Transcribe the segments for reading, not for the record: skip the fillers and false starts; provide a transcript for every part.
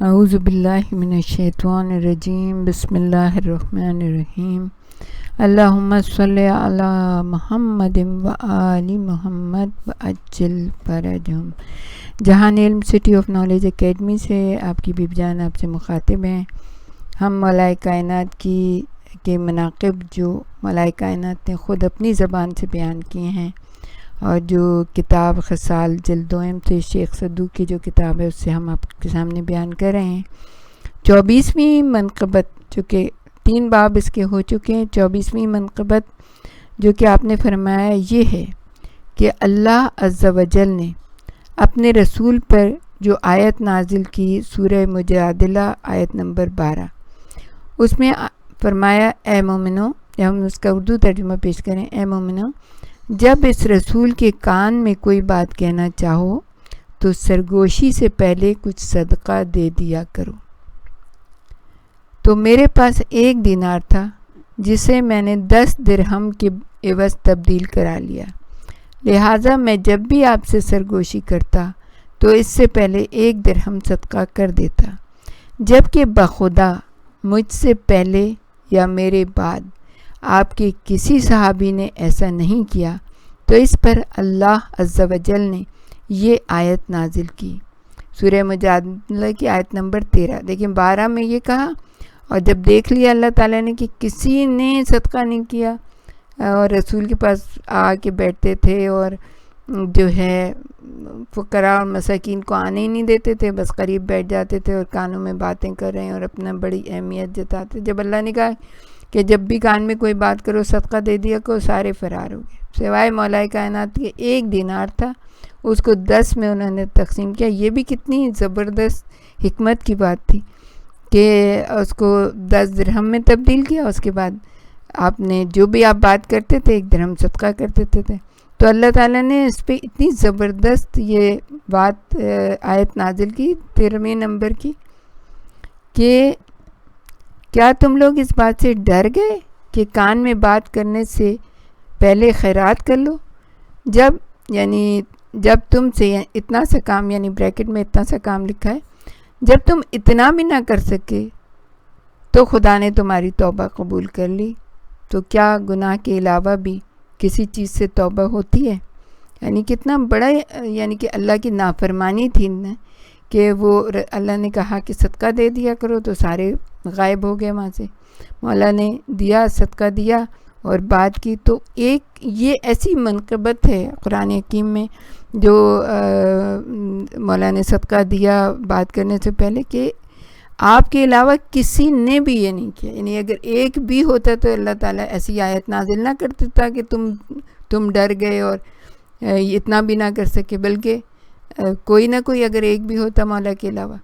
اعوذ باللہ من الشیطان الرجیم بسم اللہ الرحمن الرحیم اللہم صلی علی محمد و آل محمد و عجل فرجہم۔ جہان علم سٹی آف نالج اکیڈمی سے آپ کی بیبی جان آپ سے مخاطب ہیں۔ ہم ملائکہ کائنات کے مناقب جو ملائکہ کائنات نے خود اپنی زبان سے بیان کیے ہیں، اور جو کتاب خصال جلد دوم سے شیخ صدوق کی جو کتاب ہے اس سے ہم آپ کے سامنے بیان کر رہے ہیں۔ 24ویں منقبت جو کہ 3 باب اس کے ہو چکے ہیں، 24ویں منقبت جو کہ آپ نے فرمایا یہ ہے کہ اللہ عز و جل نے اپنے رسول پر جو آیت نازل کی سورہ مجادلہ آیت نمبر 12، اس میں فرمایا اے مومنو، یا ہم اس کا اردو ترجمہ پیش کریں، اے مومنو جب اس رسول کے کان میں کوئی بات کہنا چاہو تو سرگوشی سے پہلے کچھ صدقہ دے دیا کرو۔ تو میرے پاس 1 دینار تھا جسے میں نے 10 درہم کے عوض تبدیل کرا لیا، لہٰذا میں جب بھی آپ سے سرگوشی کرتا تو اس سے پہلے 1 درہم صدقہ کر دیتا، جبکہ بخدا مجھ سے پہلے یا میرے بعد آپ کے کسی صحابی نے ایسا نہیں کیا۔ تو اس پر اللہ عز و جل نے یہ آیت نازل کی، سورہ مجادلہ کی آیت نمبر 13۔ دیکھیں 12 میں یہ کہا، اور جب دیکھ لیا اللہ تعالیٰ نے کہ کسی نے صدقہ نہیں کیا اور رسول کے پاس آ کے بیٹھتے تھے اور جو ہے فقراء اور مساکین کو آنے ہی نہیں دیتے تھے، بس قریب بیٹھ جاتے تھے اور کانوں میں باتیں کر رہے ہیں اور اپنا بڑی اہمیت جتاتے، جب اللہ نے کہا کہ جب بھی کان میں کوئی بات کرو صدقہ دے دیا کو، سارے فرار ہو گئے، سوائے مولا کائنات کے 1 دینار تھا، اس کو 10 میں انہوں نے تقسیم کیا۔ یہ بھی کتنی زبردست حکمت کی بات تھی کہ اس کو 10 درہم میں تبدیل کیا، اس کے بعد آپ نے جو بھی آپ بات کرتے تھے 1 درہم صدقہ کر دیتے تھے۔ تو اللہ تعالیٰ نے اس پہ اتنی زبردست یہ بات آیت نازل کی 13ویں نمبر کی کہ کیا تم لوگ اس بات سے ڈر گئے کہ کان میں بات کرنے سے پہلے خیرات کر لو؟ جب تم سے اتنا سا کام، یعنی بریکٹ میں اتنا سا کام لکھا ہے، جب تم اتنا بھی نہ کر سکے تو خدا نے تمہاری توبہ قبول کر لی، تو کیا گناہ کے علاوہ بھی کسی چیز سے توبہ ہوتی ہے؟ یعنی کتنا بڑا، یعنی کہ اللہ کی نافرمانی تھی کہ وہ اللہ نے کہا کہ صدقہ دے دیا کرو تو سارے غائب ہو گئے وہاں سے، مولا نے دیا، صدقہ دیا اور بات کی۔ تو ایک یہ ایسی منقبت ہے قرآن حکیم میں جو مولا نے صدقہ دیا بات کرنے سے پہلے کہ آپ کے علاوہ کسی نے بھی یہ نہیں کیا، یعنی اگر ایک بھی ہوتا تو اللہ تعالیٰ ایسی آیت نازل نہ کر دیتا کہ تم ڈر گئے اور اتنا بھی نہ کر سکے، بلکہ کوئی نہ کوئی اگر ایک بھی ہوتا مولا کے علاوہ۔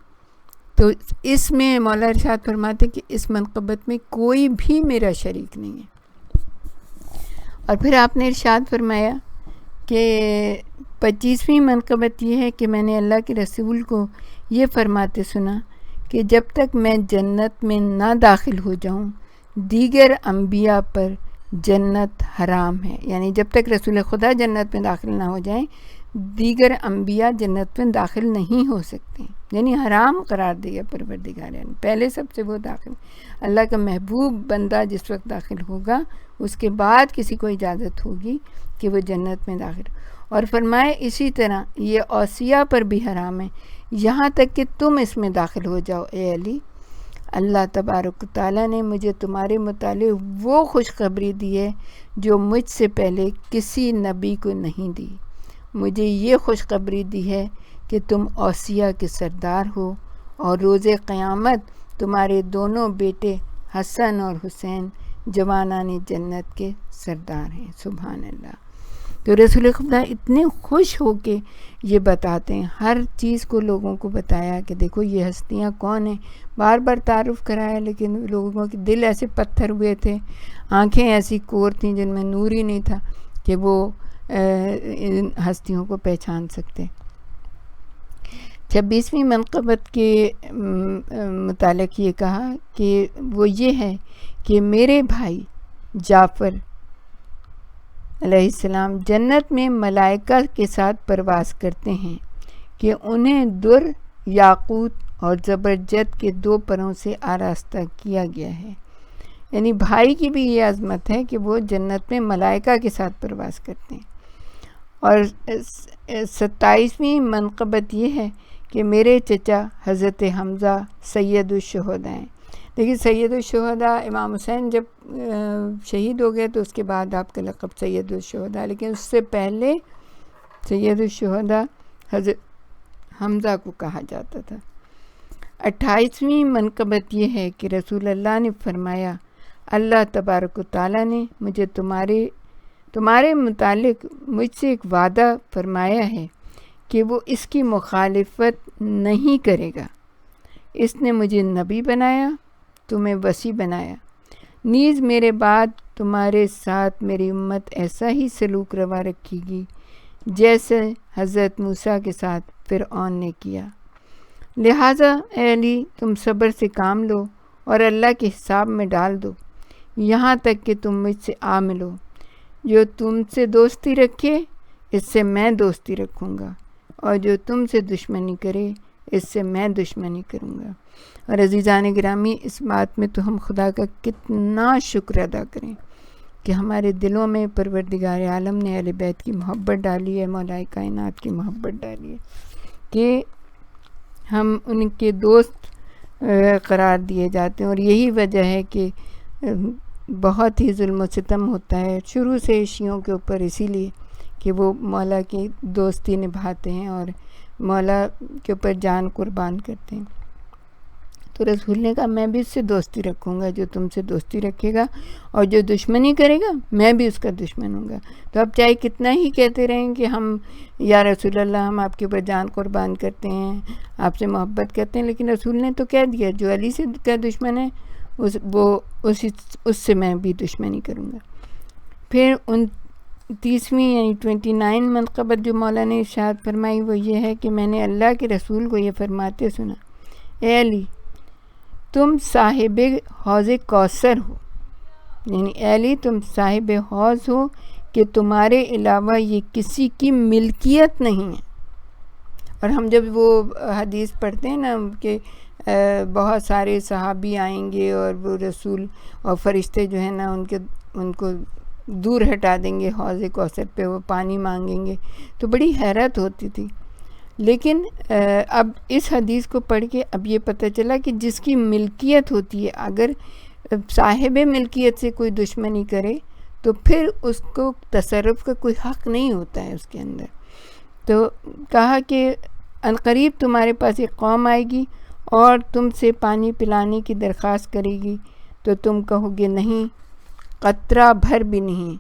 تو اس میں مولا ارشاد فرماتے کہ اس منقبت میں کوئی بھی میرا شریک نہیں ہے۔ اور پھر آپ نے ارشاد فرمایا کہ 25ویں منقبت یہ ہے کہ میں نے اللہ کے رسول کو یہ فرماتے سنا کہ جب تک میں جنت میں نہ داخل ہو جاؤں دیگر انبیاء پر جنت حرام ہے، یعنی جب تک رسول خدا جنت میں داخل نہ ہو جائیں دیگر انبیاء جنت میں داخل نہیں ہو سکتے، یعنی حرام قرار دیا پروردگار، یعنی پہلے سب سے وہ داخل، اللہ کا محبوب بندہ جس وقت داخل ہوگا اس کے بعد کسی کو اجازت ہوگی کہ وہ جنت میں داخل۔ اور فرمائے اسی طرح یہ اوصیاء پر بھی حرام ہے یہاں تک کہ تم اس میں داخل ہو جاؤ اے علی۔ اللہ تبارک و تعالیٰ نے مجھے تمہارے متعلق وہ خوشخبری دی ہے جو مجھ سے پہلے کسی نبی کو نہیں دی، مجھے یہ خوشخبری دی ہے کہ تم اوصیاء کے سردار ہو اور روز قیامت تمہارے دونوں بیٹے حسن اور حسین جوانان جنت کے سردار ہیں۔ سبحان اللہ۔ تو رسول خدا اتنے خوش ہو کے یہ بتاتے ہیں، ہر چیز کو لوگوں کو بتایا کہ دیکھو یہ ہستیاں کون ہیں، بار بار تعارف کرایا، لیکن لوگوں کے دل ایسے پتھر ہوئے تھے، آنکھیں ایسی کور تھیں جن میں نور ہی نہیں تھا کہ وہ ان ہستیوں کو پہچان سکتے۔ 26ویں منقبت کے متعلق یہ کہا کہ وہ یہ ہے کہ میرے بھائی جعفر علیہ السلام جنت میں ملائکہ کے ساتھ پرواز کرتے ہیں کہ انہیں در، یاقوت اور زبرجد کے 2 پروں سے آراستہ کیا گیا ہے. یعنی بھائی کی بھی یہ عظمت ہے کہ وہ جنت میں ملائکہ کے ساتھ پرواز کرتے ہیں. اور 27ویں منقبت یہ ہے کہ میرے چچا حضرت حمزہ سید الشہداء ہیں. لیکن سید الشہداء امام حسین جب شہید ہو گئے تو اس کے بعد آپ کا لقب سید الشہداء، لیکن اس سے پہلے سید الشہداء حضرت حمزہ کو کہا جاتا تھا. 28ویں منقبت یہ ہے کہ رسول اللہ نے فرمایا اللہ تبارک و تعالیٰ نے مجھے تمہارے متعلق مجھ سے ایک وعدہ فرمایا ہے کہ وہ اس کی مخالفت نہیں کرے گا. اس نے مجھے نبی بنایا، تمہیں وصی بنایا. نیز میرے بعد تمہارے ساتھ میری امت ایسا ہی سلوک روا رکھے گی جیسے حضرت موسیٰ کے ساتھ فرعون نے کیا. لہٰذا اے علی تم صبر سے کام لو اور اللہ کے حساب میں ڈال دو یہاں تک کہ تم مجھ سے آ ملو. جو تم سے دوستی رکھے اس سے میں دوستی رکھوں گا، اور جو تم سے دشمنی کرے اس سے میں دشمنی کروں گا. اور عزیزان گرامی، اس بات میں تو ہم خدا کا کتنا شکر ادا کریں کہ ہمارے دلوں میں پروردگار عالم نے اہل بیت کی محبت ڈالی ہے، مولا کائنات کی محبت ڈالی ہے کہ ہم ان کے دوست قرار دیے جاتے ہیں. اور یہی وجہ ہے کہ بہت ہی ظلم و ستم ہوتا ہے شروع سے شیعوں کے اوپر، اسی لیے کہ وہ مولا کی دوستی نبھاتے ہیں اور مولا کے اوپر جان قربان کرتے ہیں. تو رسول نے کہا میں بھی اس سے دوستی رکھوں گا جو تم سے دوستی رکھے گا، اور جو دشمنی کرے گا میں بھی اس کا دشمن ہوں گا. تو اب چاہے کتنا ہی کہتے رہیں کہ ہم یا رسول اللہ ہم آپ کے اوپر جان قربان کرتے ہیں، آپ سے محبت کرتے ہیں، لیکن رسول نے تو کہہ دیا جو علی سے کا دشمن ہے اس سے میں بھی دشمنی کروں گا. پھر 29ویں یعنی 29 منقبت جو مولا نے ارشاد فرمائی وہ یہ ہے کہ میں نے اللہ کے رسول کو یہ فرماتے سنا اے علی تم صاحب حوض کوثر ہو، یعنی اے علی تم صاحب حوض ہو کہ تمہارے علاوہ یہ کسی کی ملکیت نہیں ہے. اور ہم جب وہ حدیث پڑھتے ہیں نا کہ بہت سارے صحابی آئیں گے اور وہ رسول اور فرشتے جو ہیں نا ان کو دور ہٹا دیں گے حوض کوثر پہ، وہ پانی مانگیں گے، تو بڑی حیرت ہوتی تھی. لیکن اب اس حدیث کو پڑھ کے اب یہ پتہ چلا کہ جس کی ملکیت ہوتی ہے اگر صاحب ملکیت سے کوئی دشمنی کرے تو پھر اس کو تصرف کا کوئی حق نہیں ہوتا ہے اس کے اندر. تو کہا کہ عنقریب تمہارے پاس ایک قوم آئے گی اور تم سے پانی پلانے کی درخواست کرے گی تو تم کہو گے نہیں، قطرہ بھر بھی نہیں.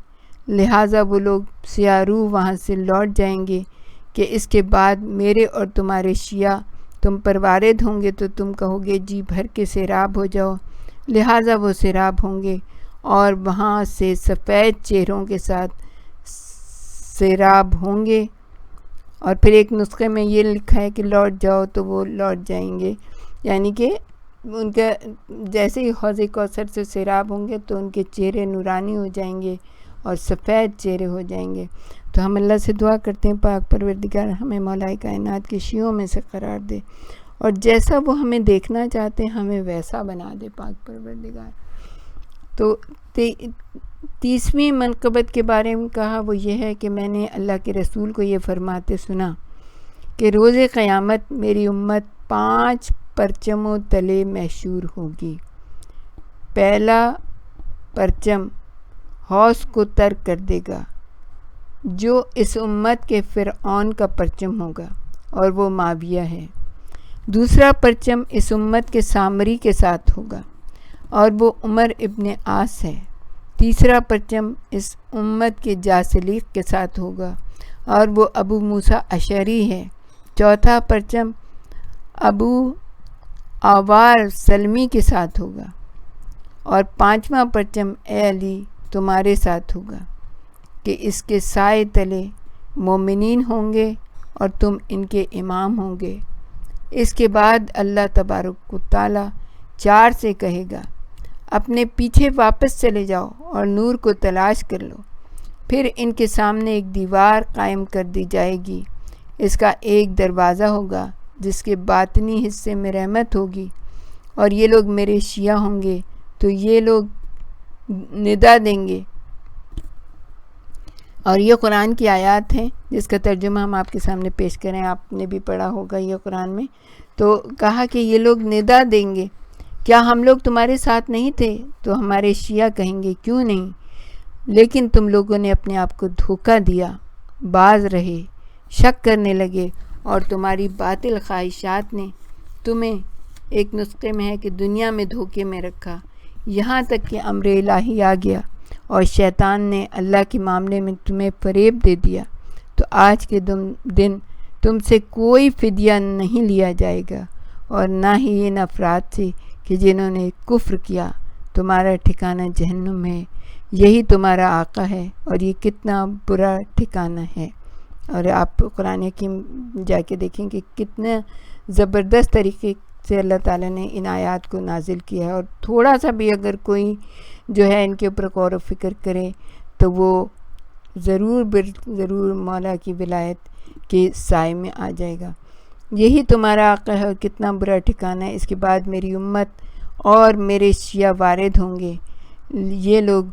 لہٰذا وہ لوگ سیاہ روح وہاں سے لوٹ جائیں گے کہ اس کے بعد میرے اور تمہارے شیعہ تم پر وارد ہوں گے تو تم کہو گے جی بھر کے سیراب ہو جاؤ. لہٰذا وہ سیراب ہوں گے اور وہاں سے سفید چہروں کے ساتھ سیراب ہوں گے. اور پھر ایک نسخے میں یہ لکھا ہے کہ لوٹ جاؤ تو وہ لوٹ جائیں گے، یعنی کہ ان کا جیسے ہی حوض کوثر سے سیراب ہوں گے تو ان کے چہرے نورانی ہو جائیں گے اور سفید چہرے ہو جائیں گے. تو ہم اللہ سے دعا کرتے ہیں پاک پروردگار ہمیں مولا کائنات کے شیعوں میں سے قرار دے، اور جیسا وہ ہمیں دیکھنا چاہتے ہیں ہمیں ویسا بنا دے پاک پروردگار. تو 30ویں منقبت کے بارے میں کہا وہ یہ ہے کہ میں نے اللہ کے رسول کو یہ فرماتے سنا کہ روز قیامت میری امت 5 پرچموں تلے محشور ہوگی. پہلا پرچم حوض کو ترک کر دے گا جو اس امت کے فرعون کا پرچم ہوگا اور وہ معاویہ ہے. دوسرا پرچم اس امت کے سامری کے ساتھ ہوگا اور وہ عمر ابن عاص ہے. تیسرا پرچم اس امت کے جاسلیق کے ساتھ ہوگا اور وہ ابو موسیٰ اشعری ہے. چوتھا پرچم ابو آوار سلمی کے ساتھ ہوگا، اور 5واں پرچم اے علی تمہارے ساتھ ہوگا کہ اس کے سائے تلے مومنین ہوں گے اور تم ان کے امام ہوں گے. اس کے بعد اللہ تبارک و تعالی 4 سے کہے گا اپنے پیچھے واپس چلے جاؤ اور نور کو تلاش کر لو. پھر ان کے سامنے ایک دیوار قائم کر دی جائے گی، اس کا ایک دروازہ ہوگا جس کے باطنی حصے میں رحمت ہوگی، اور یہ لوگ میرے شیعہ ہوں گے تو یہ لوگ ندا دیں گے۔ اور یہ قرآن کی آیات ہیں جس کا ترجمہ ہم آپ کے سامنے پیش کریں، آپ نے بھی پڑھا ہوگا یہ قرآن میں۔ تو کہا کہ یہ لوگ ندا دیں گے، کیا ہم لوگ تمہارے ساتھ نہیں تھے؟ تو ہمارے شیعہ کہیں گے کیوں نہیں، لیکن تم لوگوں نے اپنے آپ کو دھوکہ دیا، باز رہے، شک کرنے لگے، اور تمہاری باطل خواہشات نے تمہیں ایک نسخے میں ہے کہ دنیا میں دھوکے میں رکھا، یہاں تک کہ امر الہی آ گیا اور شیطان نے اللہ کے معاملے میں تمہیں فریب دے دیا۔ تو آج کے دن تم سے کوئی فدیہ نہیں لیا جائے گا، اور نہ ہی ان افراد سے کہ جنہوں نے کفر کیا، تمہارا ٹھکانہ جہنم ہے، یہی تمہارا آقا ہے، اور یہ کتنا برا ٹھکانہ ہے۔ اور آپ قرآن حکیم جا کے دیکھیں کہ کتنا زبردست طریقے سے اللہ تعالیٰ نے ان آیات کو نازل کیا ہے، اور تھوڑا سا بھی اگر کوئی جو ہے ان کے اوپر غور و فکر کرے تو وہ ضرور مولا کی ولایت کے سائے میں آ جائے گا۔ یہی تمہارا آقا ہے، کتنا برا ٹھکانہ ہے۔ اس کے بعد میری امت اور میرے شیعہ وارد ہوں گے، یہ لوگ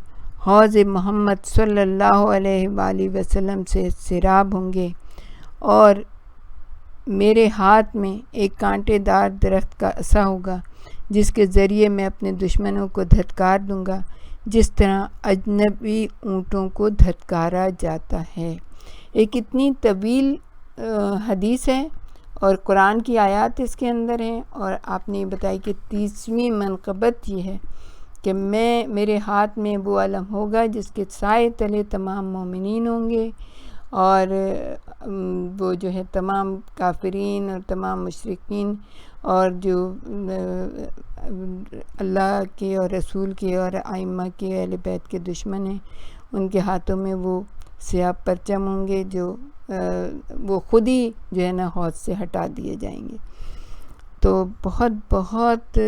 حوض محمد صلی اللہ علیہ وآلہ وسلم سے سیراب ہوں گے، اور میرے ہاتھ میں ایک کانٹے دار درخت کا عصا ہوگا جس کے ذریعے میں اپنے دشمنوں کو دھتکار دوں گا، جس طرح اجنبی اونٹوں کو دھتکارا جاتا ہے۔ ایک اتنی طویل حدیث ہے اور قرآن کی آیات اس کے اندر ہیں، اور آپ نے بتائی کہ 30ویں منقبت یہ ہے کہ میرے ہاتھ میں وہ علم ہوگا جس کے سائے تلے تمام مومنین ہوں گے، اور وہ جو ہے تمام کافرین اور تمام مشرکین اور جو اللہ کے اور رسول کے اور ائمہ کے اہل بیت کے دشمن ہیں، ان کے ہاتھوں میں وہ سیاہ پرچم ہوں گے جو وہ خود ہی جو ہے نا حوض سے ہٹا دیے جائیں گے۔ تو بہت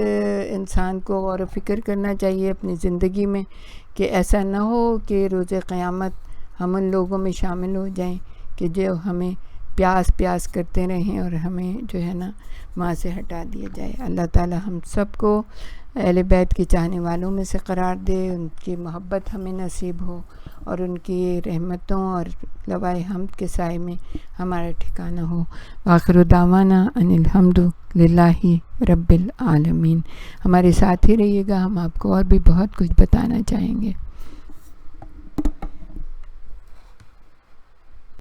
انسان کو غور و فکر کرنا چاہیے اپنی زندگی میں کہ ایسا نہ ہو کہ روز قیامت ہم ان لوگوں میں شامل ہو جائیں کہ جو ہمیں پیاس کرتے رہیں اور ہمیں جو ہے نا وہاں سے ہٹا دیا جائے۔ اللہ تعالی ہم سب کو اہل بیت کے چاہنے والوں میں سے قرار دے، ان کی محبت ہمیں نصیب ہو، اور ان کی رحمتوں اور لوائے حمد کے سائے میں ہمارا ٹھکانہ ہو۔ آخر دعوانا ان الحمد للہ رب العالمین۔ ہمارے ساتھ ہی رہیے گا، ہم آپ کو اور بھی بہت کچھ بتانا چاہیں گے۔